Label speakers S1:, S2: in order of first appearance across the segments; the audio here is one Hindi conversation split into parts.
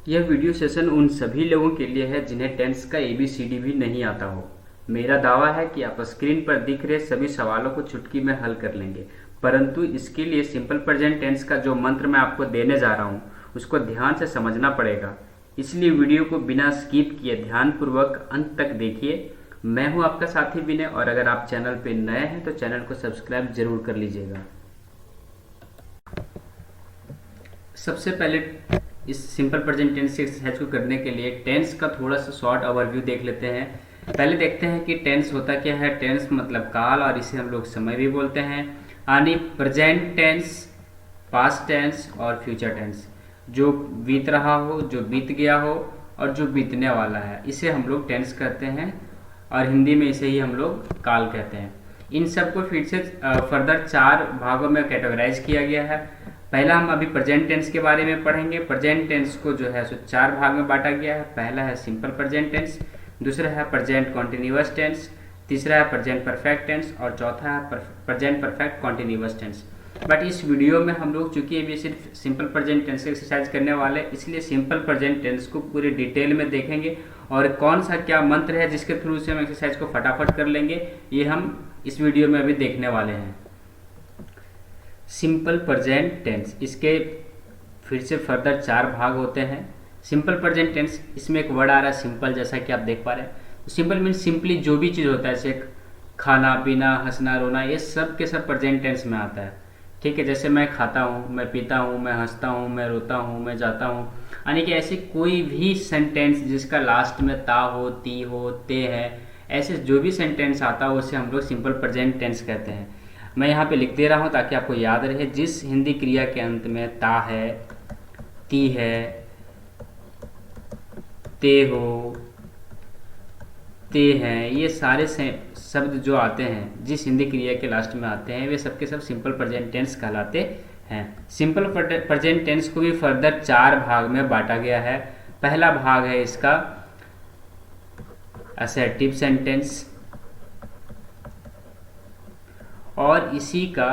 S1: यह वीडियो सेशन उन सभी लोगों के लिए है जिन्हें टेंस का ABCD भी नहीं आता हो। मेरा दावा है कि आप स्क्रीन पर दिख रहे सभी सवालों को चुटकी में हल कर लेंगे, परंतु इसके लिए सिंपल प्रेजेंट टेंस का जो मंत्र मैं आपको देने जा रहा हूँ उसको ध्यान से समझना पड़ेगा। इसलिए वीडियो को बिना स्किप किए ध्यानपूर्वक अंत तक देखिए। मैं हूँ आपका साथी विनय, और अगर आप चैनल पर नए हैं तो चैनल को सब्सक्राइब जरूर कर लीजिएगा। सबसे पहले इस सिंपल प्रेजेंट टेंस एक्सरसाइज को करने के लिए टेंस का थोड़ा सा शॉर्ट ओवरव्यू देख लेते हैं। पहले देखते हैं कि टेंस होता क्या है। टेंस मतलब काल, और इसे हम लोग समय भी बोलते हैं। यानी प्रेजेंट टेंस, पास्ट टेंस और फ्यूचर टेंस, जो बीत रहा हो, जो बीत गया हो और जो बीतने वाला है, इसे हम लोग टेंस कहते हैं, और हिंदी में इसे ही हम लोग काल कहते हैं। इन सबको फिर से फर्दर 4 भागों में कैटेगराइज किया गया है। पहला हम अभी प्रेजेंट टेंस के बारे में पढ़ेंगे। प्रेजेंट टेंस को जो है सो 4 भाग में बांटा गया है। पहला है सिंपल प्रेजेंट टेंस, दूसरा है प्रेजेंट कॉन्टिन्यूअस टेंस, तीसरा है प्रेजेंट परफेक्ट टेंस और चौथा है present perfect continuous tense. But इस वीडियो में हम लोग चूंकि अभी सिर्फ सिंपल प्रेजेंट टेंस एक्सरसाइज करने वाले, इसलिए सिंपल प्रेजेंट टेंस को पूरे डिटेल में देखेंगे और कौन सा क्या मंत्र है जिसके थ्रू से हम एक्सरसाइज को फटाफट कर लेंगे, ये हम इस वीडियो में अभी देखने वाले हैं। सिंपल प्रेजेंट टेंस, इसके फिर से फर्दर 4 भाग होते हैं। सिंपल प्रेजेंट टेंस, इसमें एक वर्ड आ रहा है सिंपल, जैसा कि आप देख पा रहे हैं। सिंपल मीन्स सिंपली जो भी चीज़ होता है, जैसे खाना पीना, हंसना रोना, ये सब के सब प्रेजेंट टेंस में आता है। ठीक है, जैसे मैं खाता हूँ, मैं पीता हूँ, मैं हंसता हूँ, मैं रोता हूँ, मैं जाता हूँ, यानी कि ऐसी कोई भी सेंटेंस जिसका लास्ट में ता हो, ती हो, ते है, ऐसे जो भी सेंटेंस आता है उसे हम लोग सिंपल प्रेजेंट टेंस कहते हैं। मैं यहाँ पे लिख दे रहा हूँ ताकि आपको याद रहे। जिस हिंदी क्रिया के अंत में ता है, ती है, ते हो, ते हैं, ये सारे शब्द जो आते हैं जिस हिंदी क्रिया के लास्ट में आते हैं, वे सबके सब सिंपल प्रेजेंट टेंस कहलाते हैं। सिंपल प्रेजेंट टेंस को भी फर्दर 4 भाग में बांटा गया है। पहला भाग है इसका असर्टिव सेंटेंस, और इसी का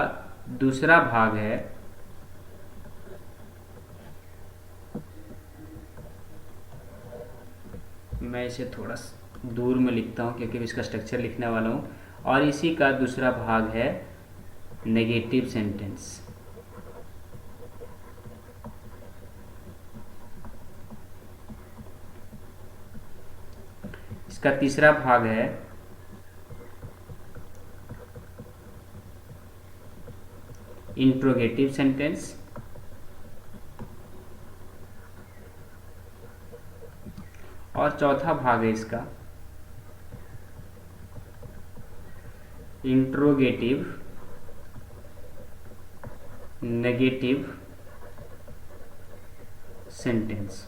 S1: दूसरा भाग है मैं इसे थोड़ा दूर में लिखता हूँ क्योंकि इसका स्ट्रक्चर लिखने वाला हूँ, और इसी का दूसरा भाग है नेगेटिव सेंटेंस। इसका तीसरा भाग है इंट्रोगेटिव सेंटेंस, और चौथा भाग है इसका इंट्रोगेटिव नेगेटिव सेंटेंस।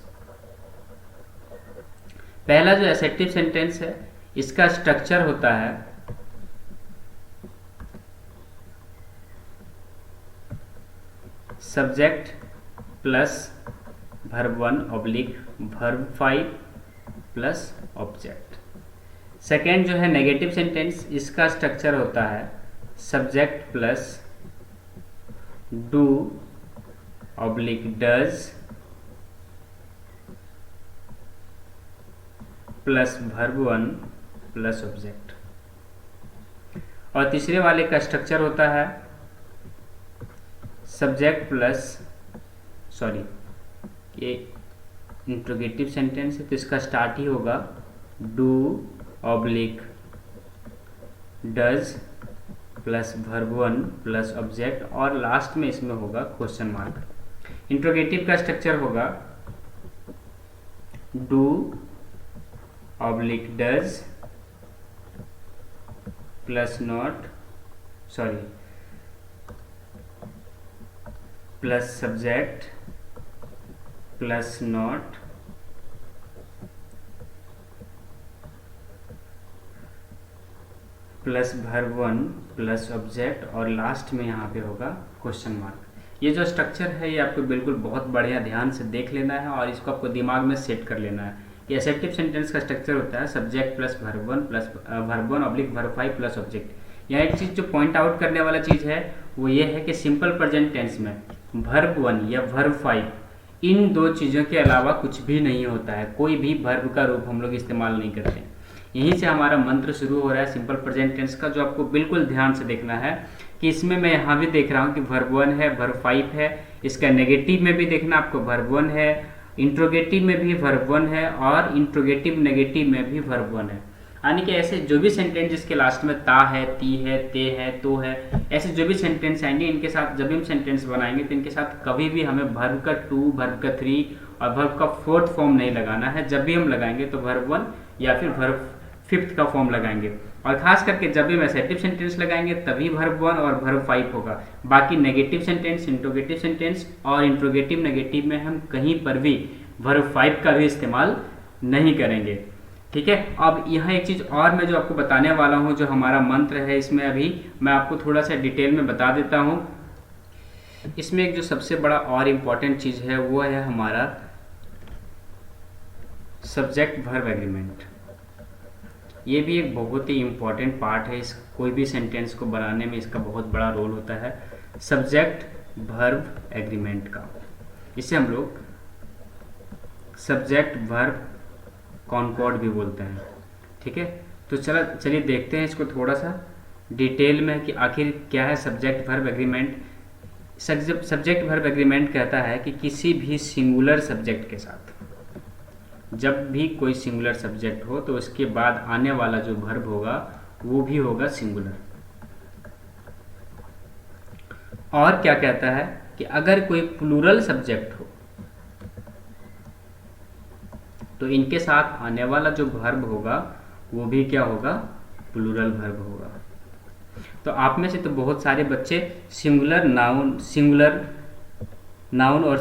S1: पहला जो असर्टिव सेंटेंस है, इसका स्ट्रक्चर होता है subject plus verb 1 oblique verb 5 plus object. Second जो है नेगेटिव सेंटेंस, इसका स्ट्रक्चर होता है subject plus do oblique does plus verb 1 plus object. और तीसरे वाले का स्ट्रक्चर होता है सब्जेक्ट प्लस, सॉरी ये इंट्रोगेटिव सेंटेंस है तो इसका स्टार्ट ही होगा do oblique does plus verb 1 plus object, और लास्ट में इसमें होगा क्वेश्चन मार्क। इंट्रोगेटिव का स्ट्रक्चर होगा do oblique does plus not, sorry plus subject plus not plus verb 1 plus object, और लास्ट में यहाँ पे होगा क्वेश्चन मार्क। ये जो स्ट्रक्चर है ये आपको बिल्कुल बहुत बढ़िया ध्यान से देख लेना है और इसको आपको दिमाग में सेट कर लेना है। ये असर्टिव सेंटेंस का स्ट्रक्चर होता है subject plus verb 1 plus verb 1 oblique verb 5 plus object. यहाँ एक चीज़ जो पॉइंट आउट करने वाला चीज़ है वो ये है कि सिंपल प्रेजेंट टेंस में वर्ब 1 या वर्ब 5 इन दो चीज़ों के अलावा कुछ भी नहीं होता है, कोई भी वर्ब का रूप हम लोग इस्तेमाल नहीं करते। यहीं से हमारा मंत्र शुरू हो रहा है सिंपल प्रेजेंट टेंस का, जो आपको बिल्कुल ध्यान से देखना है कि इसमें मैं यहाँ भी देख रहा हूँ कि वर्ब 1 है, वर्ब 5 है, इसका नेगेटिव में भी देखना आपको वर्ब 1 है, इंट्रोगेटिव में भी वर्ब 1 है और इंट्रोगेटिव नेगेटिव में भी वर्ब 1 है। यानी कि ऐसे जो भी सेंटेंस जिसके लास्ट में ता है, ती है, ते है, तो है, ऐसे जो भी सेंटेंस आएंगे इनके साथ जब भी हम सेंटेंस बनाएंगे तो इनके साथ कभी भी हमें वर्ब का 2, वर्ब का 3 और वर्ब का 4th फॉर्म नहीं लगाना है। जब भी हम लगाएंगे तो वर्ब 1 या फिर वर्ब 5th का फॉर्म लगाएंगे। और खास करके जब भी हम एसेटिव सेंटेंस लगाएंगे तभी वर्ब 1 और वर्ब 5 होगा। बाकी नेगेटिव सेंटेंस, इंट्रोगेटिव सेंटेंस और इंट्रोगेटिव नेगेटिव में हम कहीं पर भी वर्ब 5 का भी इस्तेमाल नहीं करेंगे। ठीक है। अब यहाँ एक चीज़ और मैं जो आपको बताने वाला हूँ, जो हमारा मंत्र है, इसमें अभी मैं आपको थोड़ा सा डिटेल में बता देता हूँ। इसमें एक जो सबसे बड़ा और इम्पॉर्टेंट चीज़ है वो है हमारा सब्जेक्ट वर्ब एग्रीमेंट। ये भी एक बहुत ही इम्पॉर्टेंट पार्ट है, इस कोई भी सेंटेंस को बनाने में इसका बहुत बड़ा रोल होता है, सब्जेक्ट वर्ब एग्रीमेंट का। इसे हम लोग सब्जेक्ट वर्ब कॉनकॉर्ड भी बोलते हैं। ठीक है। तो चलिए देखते हैं इसको थोड़ा सा डिटेल में कि आखिर क्या है subject verb agreement. Subject verb agreement कहता है कि किसी भी सिंगुलर सब्जेक्ट के साथ, जब भी कोई सिंगुलर सब्जेक्ट हो तो उसके बाद आने वाला जो वर्ब होगा वो भी होगा सिंगुलर। और क्या कहता है कि अगर कोई प्लूरल सब्जेक्ट हो तो इनके साथ आने वाला जो वर्ब होगा वो भी क्या होगा, प्लूरल वर्ब होगा। तो आप में से तो बहुत सारे बच्चे सिंगुलर नाउन और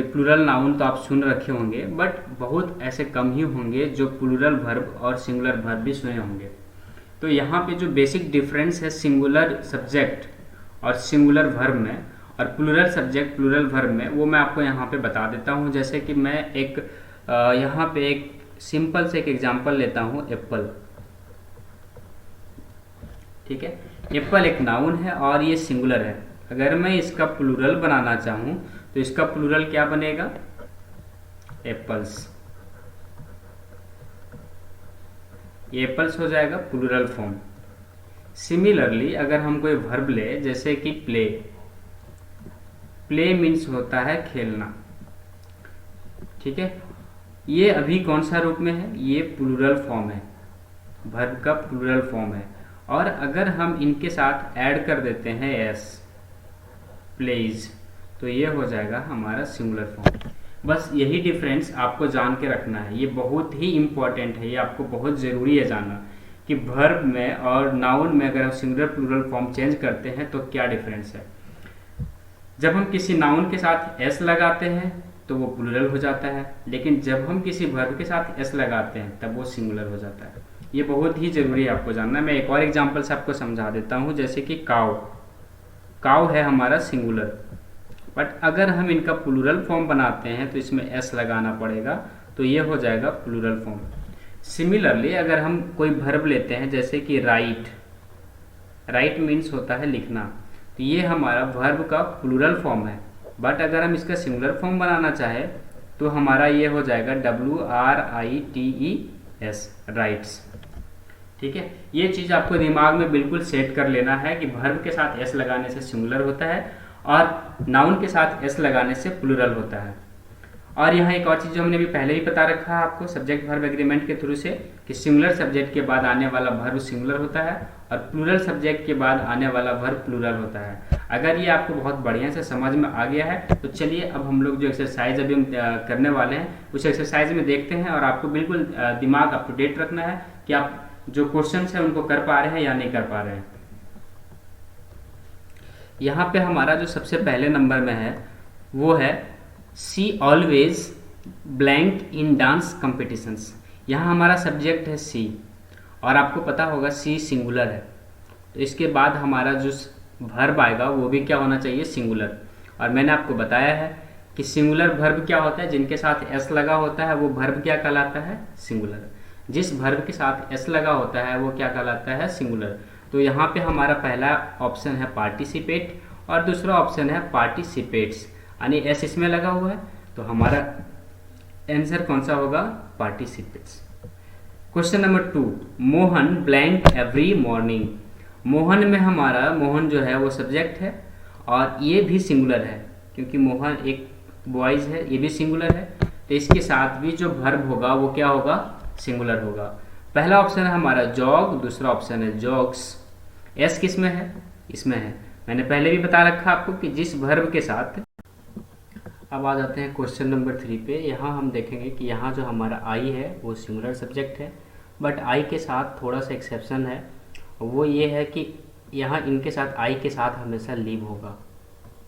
S1: प्लूरल नाउन तो आप सुन रखे होंगे, बट बहुत ऐसे कम ही होंगे जो प्लूरल वर्ब और सिंगुलर वर्ब भी सुने होंगे। तो यहाँ पे जो बेसिक डिफरेंस है सिंगुलर सब्जेक्ट और सिंगुलर वर्ब में और प्लूरल सब्जेक्ट प्लूरल वर्ब में, वो मैं आपको यहाँ पे बता देता हूँ। जैसे कि मैं एक यहाँ पे एक सिंपल से एक एग्जांपल लेता हूँ, एप्पल। ठीक है। एप्पल एक नाउन है और ये सिंगुलर है। अगर मैं इसका प्लूरल बनाना चाहूँ तो इसका प्लूरल क्या बनेगा, एप्पल्स। ये एप्पल्स हो जाएगा प्लूरल फॉर्म। सिमिलरली अगर हम कोई वर्ब ले, जैसे कि प्ले, प्ले मीन्स होता है खेलना। ठीक है। ये अभी कौन सा रूप में है, ये प्लूरल फॉर्म है, वर्ब का प्लूरल फॉर्म है। और अगर हम इनके साथ ऐड कर देते हैं एस, प्लेज, तो ये हो जाएगा हमारा सिंगुलर फॉर्म। बस यही डिफरेंस आपको जान के रखना है, ये बहुत ही इम्पॉर्टेंट है, ये आपको बहुत ज़रूरी है जानना कि वर्ब में और नाउन में अगर हम सिंगुलर प्लूरल फॉर्म चेंज करते हैं तो क्या डिफरेंस है। जब हम किसी नाउन के साथ एस लगाते हैं तो वो प्लूरल हो जाता है, लेकिन जब हम किसी वर्ब के साथ एस लगाते हैं तब वो सिंगुलर हो जाता है। ये बहुत ही ज़रूरी है आपको जानना। मैं एक और एग्जांपल से आपको समझा देता हूँ। जैसे कि काव, काव है हमारा सिंगुलर, बट अगर हम इनका प्लूरल फॉर्म बनाते हैं तो इसमें एस लगाना पड़ेगा, तो ये हो जाएगा प्लूरल फॉर्म। सिमिलरली अगर हम कोई वर्ब लेते हैं जैसे कि राइट, राइट मीन्स होता है लिखना, तो ये हमारा वर्ब का प्लूरल फॉर्म है। बट अगर हम इसका सिंगुलर फॉर्म बनाना चाहे तो हमारा ये हो जाएगा WRITES, राइट्स। ठीक है। ये चीज़ आपको दिमाग में बिल्कुल सेट कर लेना है कि वर्ब के साथ एस लगाने से सिंगुलर होता है और नाउन के साथ एस लगाने से प्लूरल होता है। और यहाँ एक और चीज़ जो हमने भी पहले ही बता रखा है आपको सब्जेक्ट वर्ब एग्रीमेंट के थ्रू से, कि सिंगुलर सब्जेक्ट के बाद आने वाला वर्ब सिंगुलर होता है और प्लूरल सब्जेक्ट के बाद आने वाला वर्ब प्लूरल होता है। अगर ये आपको बहुत बढ़िया से समझ में आ गया है तो चलिए अब हम लोग जो एक्सरसाइज अभी हम करने वाले हैं उस एक्सरसाइज में देखते हैं, और आपको बिल्कुल दिमाग अप टू डेट रखना है कि आप जो क्वेश्चन है उनको कर पा रहे हैं या नहीं कर पा रहे हैं। यहाँ पे हमारा जो सबसे पहले नंबर में है वो है she always blank in dance competitions. यहाँ हमारा सब्जेक्ट है सी और आपको पता होगा सी सिंगुलर है, तो इसके बाद हमारा जो वर्ब आएगा वो भी क्या होना चाहिए, सिंगुलर। और मैंने आपको बताया है कि सिंगुलर वर्ब क्या होता है, जिनके साथ एस लगा होता है वो वर्ब क्या कहलाता है, सिंगुलर। जिस वर्ब के साथ एस लगा होता है वो क्या कहलाता है, सिंगुलर। तो यहाँ पे हमारा पहला ऑप्शन है पार्टिसिपेट और दूसरा ऑप्शन है पार्टिसिपेट्स, यानी एस इसमें लगा हुआ है तो हमारा आंसर कौन सा होगा? Participates. Question number 2, Mohan blank every morning. Mohan में हमारा मोहन जो है वो सब्जेक्ट है और ये भी सिंगुलर है क्योंकि मोहन एक बॉयज है, ये भी सिंगुलर है, तो इसके साथ भी जो वर्ब होगा वो क्या होगा? सिंगुलर होगा। पहला ऑप्शन है हमारा जॉग, दूसरा ऑप्शन है जॉग्स। एस किस में है? इसमें है। मैंने पहले भी बता रखा आपको कि जिस वर्ब के साथ। अब आ जाते हैं क्वेश्चन नंबर 3 पे। यहाँ हम देखेंगे कि यहाँ जो हमारा आई है वो सिंगुलर सब्जेक्ट है, बट आई के साथ थोड़ा सा एक्सेप्शन है, वो ये है कि यहाँ इनके साथ आई के साथ हमेशा लीव होगा।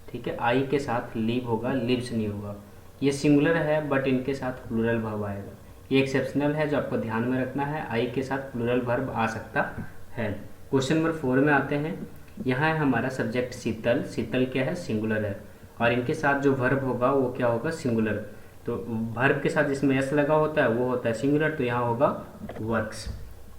S1: ठीक है, आई के साथ लीव होगा, लिव्स नहीं होगा। ये सिंगुलर है बट इनके साथ प्लूरल वर्ब आएगा। ये एक्सेप्शनल है जो आपको ध्यान में रखना है, आई के साथ प्लूरल वर्ब आ सकता है। क्वेश्चन नंबर 4 में आते हैं। यहाँ है हमारा सब्जेक्ट शीतल। शीतल क्या है? सिंगुलर है और इनके साथ जो वर्ब होगा वो क्या होगा? सिंगुलर। तो वर्ब के साथ जिसमें एस लगा होता है वो होता है सिंगुलर, तो यहाँ होगा वर्क्स।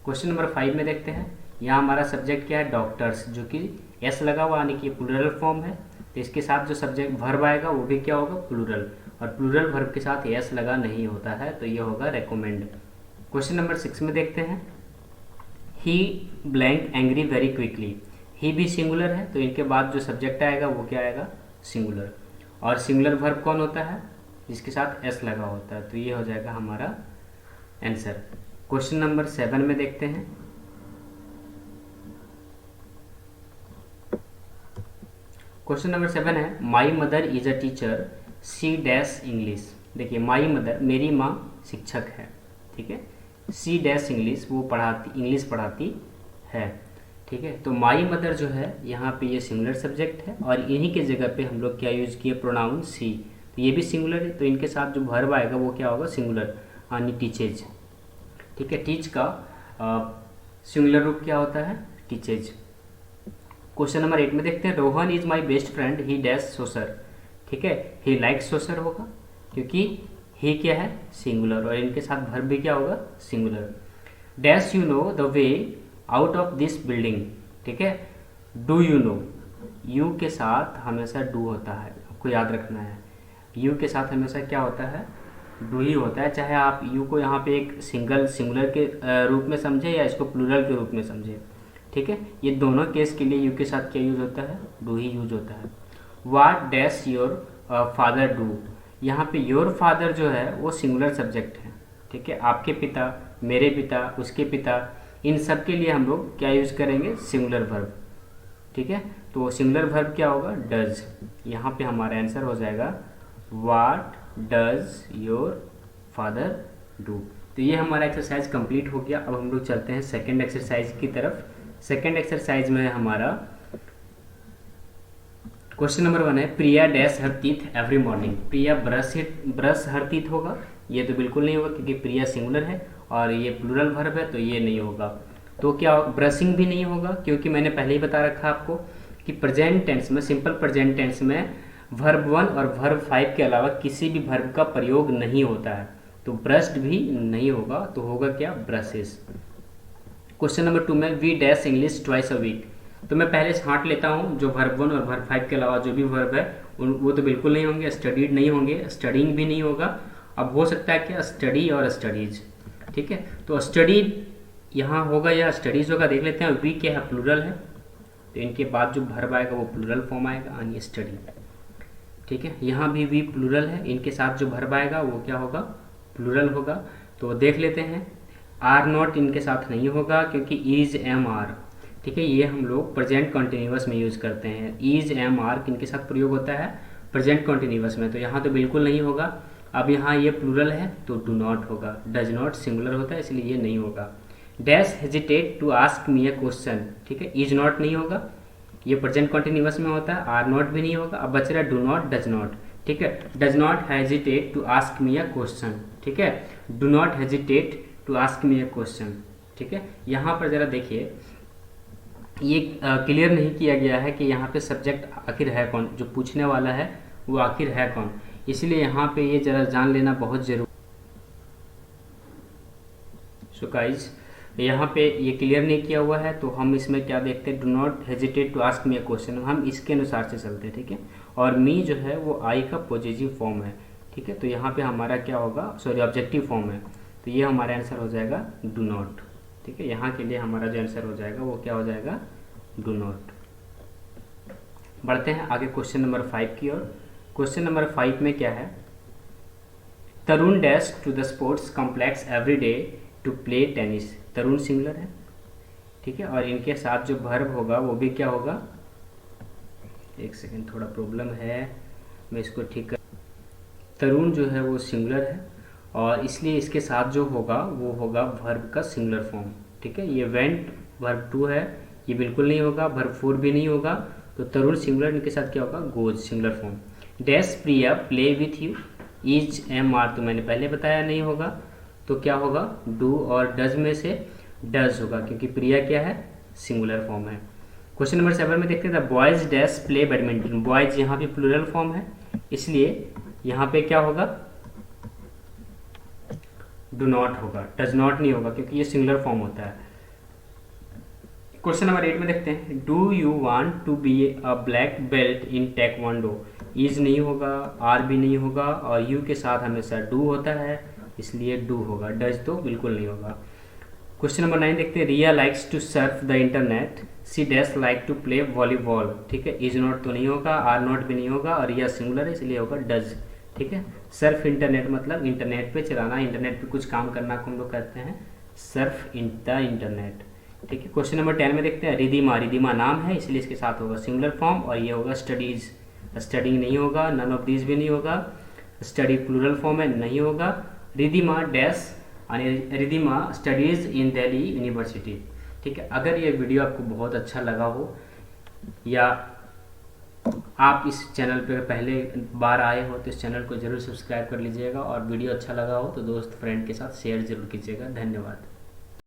S1: क्वेश्चन नंबर 5 में देखते हैं। यहाँ हमारा सब्जेक्ट क्या है? डॉक्टर्स, जो कि एस लगा हुआ यानी कि प्लूरल फॉर्म है, तो इसके साथ जो सब्जेक्ट वर्ब आएगा वो भी क्या होगा? प्लूरल, और प्लूरल वर्ब के साथ एस लगा नहीं होता है, तो ये होगा रेकमेंड। क्वेश्चन नंबर 6 में देखते हैं। ही ब्लैंक एंग्री वेरी क्विकली। ही भी सिंगुलर है, तो इनके बाद जो सब्जेक्ट आएगा वो क्या आएगा? सिंगुलर। और सिंगुलर वर्ब कौन होता है? जिसके साथ एस लगा होता है, तो ये हो जाएगा हमारा आंसर। क्वेश्चन नंबर 7 में देखते हैं। क्वेश्चन नंबर 7 है, my mother is a teacher, she dash English. देखिए, माई मदर, मेरी माँ शिक्षक है। ठीक है, सी डैश इंग्लिश, वो पढ़ाती, इंग्लिश पढ़ाती है। ठीक है, तो माई मदर जो है यहाँ पे ये सिंगुलर सब्जेक्ट है और इन्हीं के जगह पे हम लोग क्या यूज किए? प्रोनाउन सी, तो ये भी सिंगुलर है, तो इनके साथ जो वर्ब आएगा वो क्या होगा? सिंगुलर, यानी टीचेज। ठीक है, टीच का सिंगुलर रूप क्या होता है? टीचेज। क्वेश्चन नंबर 8 में देखते हैं। Rohan is my best friend, he dash soccer. ठीक है, ही लाइक्स सोसर होगा क्योंकि ही क्या है? सिंगुलर, और इनके साथ वर्ब भी क्या होगा? Singular. Dash you know the way out of this building. ठीक है, डू यू नो, यू के साथ हमेशा डू होता है, आपको याद रखना है। यू के साथ हमेशा क्या होता है? डू ही होता है, चाहे आप यू को यहाँ पे एक सिंगुलर के रूप में समझे या इसको प्लूरल के रूप में समझे। ठीक है, ये दोनों केस के लिए यू के साथ क्या यूज होता है? डू ही यूज होता है। What dash your father do. यहाँ पे योर फादर जो है वो सिंगुलर सब्जेक्ट है। ठीक है, आपके पिता, मेरे पिता, उसके पिता, इन सब के लिए हम लोग क्या यूज करेंगे? Singular verb. ठीक है, तो सिंगुलर वर्ब क्या होगा? डज। यहाँ पे हमारा आंसर हो जाएगा what does your father do. तो ये हमारा एक्सरसाइज कंप्लीट हो गया। अब हम लोग चलते हैं सेकेंड एक्सरसाइज की तरफ। सेकेंड एक्सरसाइज में हमारा क्वेश्चन नंबर 1 है, Priya dash her teeth every morning. Priya brush her teeth होगा? ये तो बिल्कुल नहीं होगा क्योंकि प्रिया सिंगुलर है और ये प्लूरल वर्ब है, तो ये नहीं होगा। तो क्या ब्रशिंग भी नहीं होगा? क्योंकि मैंने पहले ही बता रखा आपको कि प्रेजेंट टेंस में, सिंपल प्रेजेंट टेंस में वर्ब 1 और वर्ब 5 के अलावा किसी भी वर्ब का प्रयोग नहीं होता है, तो ब्रश्ड भी नहीं होगा, तो होगा क्या? ब्रशेस। क्वेश्चन नंबर 2 में, we dash English twice a week. तो मैं पहले छांट लेता हूँ, जो वर्ब 1 और वर्ब 5 के अलावा जो भी वर्ब है वो तो बिल्कुल नहीं होंगे। स्टडीड नहीं होंगे, स्टडिंग भी नहीं होगा। अब हो सकता है क्या? स्टडी और स्टडीज। ठीक है, तो स्टडी यहाँ होगा या स्टडीज होगा, देख लेते हैं। वी क्या है? प्लूरल है, तो इनके बाद जो वर्ब आएगा वो प्लूरल फॉर्म आएगा, यानी स्टडी। ठीक है, यहाँ भी वी प्लूरल है, इनके साथ जो वर्ब आएगा वो क्या होगा? प्लूरल होगा। तो देख लेते हैं। आर नॉट इनके साथ नहीं होगा क्योंकि इज एम आर। ठीक है, ये हम लोग प्रेजेंट कॉन्टिन्यूअस में यूज करते हैं। इज एम आर किनके साथ प्रयोग होता है? प्रेजेंट कॉन्टिन्यूअस में, तो यहाँ तो बिल्कुल नहीं होगा। अब यहाँ ये प्लूरल है तो डू नॉट होगा। डज नॉट सिंगुलर होता है इसलिए ये नहीं होगा। Dash hesitate to ask me a question. ठीक है, इज नॉट नहीं होगा, ये प्रेजेंट कॉन्टिन्यूअस में होता है। आर नॉट भी नहीं होगा। अब बच रहा है डू नॉट, डज नॉट। ठीक है, does not hesitate to ask me a question. ठीक है, do not hesitate to ask me a question. ठीक है, यहाँ पर जरा देखिए, ये क्लियर नहीं किया गया है कि यहाँ पे सब्जेक्ट आखिर है कौन, जो पूछने वाला है वो आखिर है कौन, इसलिए यहाँ पे ये जरा जान लेना बहुत जरूरी। सो गाइस, यहाँ पे ये क्लियर नहीं किया हुआ है, तो हम इसमें क्या देखते हैं? Do not hesitate to ask me a question, हम इसके अनुसार से चलते हैं। ठीक है, और मी जो है वो आई का पॉजिटिव फॉर्म है। ठीक ठीक है, तो यहाँ पे हमारा क्या होगा, सॉरी ऑब्जेक्टिव फॉर्म है, तो ये हमारा आंसर हो जाएगा डू नॉट। ठीक है, यहाँ के लिए हमारा जो आंसर हो जाएगा वो क्या हो जाएगा, डू नॉट। बढ़ते हैं आगे क्वेश्चन नंबर 5 की ओर। क्वेश्चन नंबर 5 में क्या है, Tarun dash to the sports complex every day to play tennis. Tarun singular है, ठीक है, और इनके साथ जो वर्ब होगा वो भी क्या होगा, एक सेकेंड थोड़ा प्रॉब्लम है, मैं इसको ठीक कर। तरुण जो है वो सिंगुलर है और इसलिए इसके साथ जो होगा वो होगा वर्ब का सिंगुलर फॉर्म। ठीक है, ये वेंट वर्ब 2 है, ये बिल्कुल नहीं होगा, वर्ब 4 भी नहीं होगा, तो तरुण सिंगुलर, इनके साथ क्या होगा, goes singular form. Dash Priya play with you, is am are तो मैंने पहले बताया नहीं होगा, तो क्या होगा, डू और डज में से डज होगा, क्योंकि प्रिया क्या है, सिंगुलर फॉर्म है। क्वेश्चन नंबर 7 में देखते हैं, the boys dash play badminton. Boys यहाँ पे प्लूरल फॉर्म है, इसलिए यहाँ पे क्या होगा, डू नॉट होगा, डज नॉट नहीं होगा, क्योंकि ये सिंगुलर फॉर्म होता है। क्वेश्चन नंबर 8 में देखते हैं, do you want to be a black belt in taekwondo. Is नहीं होगा, आर भी नहीं होगा, और यू के साथ हमेशा डू होता है, इसलिए डू होगा, डज तो बिल्कुल नहीं होगा। क्वेश्चन नंबर 9 देखते हैं, Riya likes to surf the internet, she dash like to play volleyball. ठीक है, इज नॉट तो नहीं होगा, आर नॉट भी नहीं होगा, और रिया सिंगुलर है इसलिए होगा डज। ठीक है, सर्फ इंटरनेट मतलब इंटरनेट पे चलाना, इंटरनेट पे कुछ काम करना को हम लोग कहते हैं सर्फ इन द इंटरनेट। ठीक है, क्वेश्चन नंबर 10 में देखते हैं, रिधिमा। रिधिमा नाम है इसलिए इसके साथ होगा सिंगुलर फॉर्म, और ये होगा स्टडीज। स्टडिंग नहीं होगा, नन ऑफ दीज भी नहीं होगा, स्टडी प्लूरल फॉर्म है, नहीं होगा। Ridhima dash, Ridhima studies in Delhi university. ठीक है, अगर ये वीडियो आपको बहुत अच्छा लगा हो या आप इस चैनल पर पहले बार आए हो तो इस चैनल को जरूर सब्सक्राइब कर लीजिएगा, और वीडियो अच्छा लगा हो तो दोस्त फ्रेंड के साथ शेयर जरूर कीजिएगा। धन्यवाद।